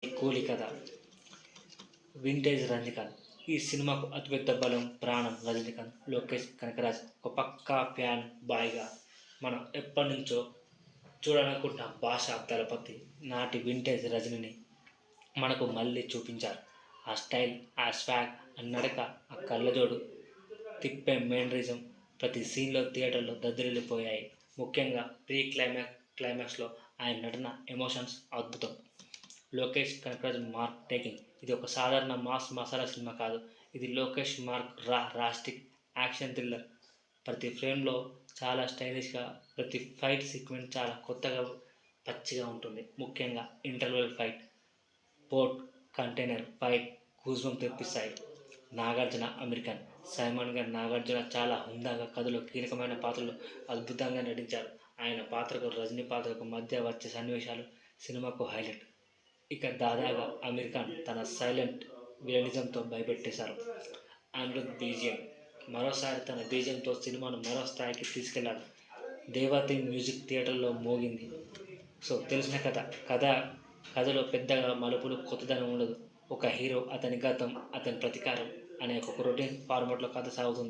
కూలీ కథ, వింటేజ్ రజనీకాంత్. ఈ సినిమాకు అతిపెద్ద బలం, ప్రాణం రజనీకాంత్. లోకేష్ కనకరాజ్ ఒక పక్కా ఫ్యాన్ బాయ్గా మనం ఎప్పటినుంచో చూడాలనుకుంటున్న భాషా దళపతి నాటి వింటేజ్ రజనీని మనకు మళ్ళీ చూపించారు. ఆ స్టైల్, ఆ స్వాగ్, ఆ నడక, ఆ కళ్ళజోడు, తిప్పే మేనరిజం ప్రతి సీన్లో థియేటర్లో దద్దరిల్లిపోయాయి. ముఖ్యంగా క్లైమాక్స్లో ఆయన నటన, ఎమోషన్స్ అద్భుతం. Lokesh Kanagaraj mark taking. ఇది ఒక సాధారణ మాస్ మసాలా సినిమా కాదు. ఇది Lokesh mark rustic action thriller. ప్రతి ఫ్రేమ్లో చాలా స్టైలిష్గా, ప్రతి ఫైట్ సీక్వెన్స్ చాలా కొత్తగా, పచ్చిగా ఉంటుంది. ముఖ్యంగా interval fight, port container fight goosebumps తెప్పిస్తాయి. నాగార్జున అమెరికన్. సైమన్గా నాగార్జున చాలా హుందాగా కథలో కీలకమైన పాత్రలు అద్భుతంగా నటించారు. ఆయన పాత్రకు రజనీ పాత్రకు మధ్య వచ్చే సన్నివేశాలు సినిమాకు హైలైట్. ఇక దాదాగా అమెరికన్ తన సైలెంట్ విలనిజంతో భయపెట్టేశారు. అనిరుద్ బీజిఎం మరోసారి తన బీజిఎంతో సినిమాను మరో స్థాయికి తీసుకెళ్లాడు. దేవతి మ్యూజిక్ థియేటర్లో మోగింది. తెలిసిన కథలో పెద్దగా మలుపులు, కొత్తదనం ఉండదు. ఒక హీరో, అతని గతం, అతని ప్రతీకారం అనే ఒక రొటీన్ ఫార్మాట్లో కథ సాగుతుంది.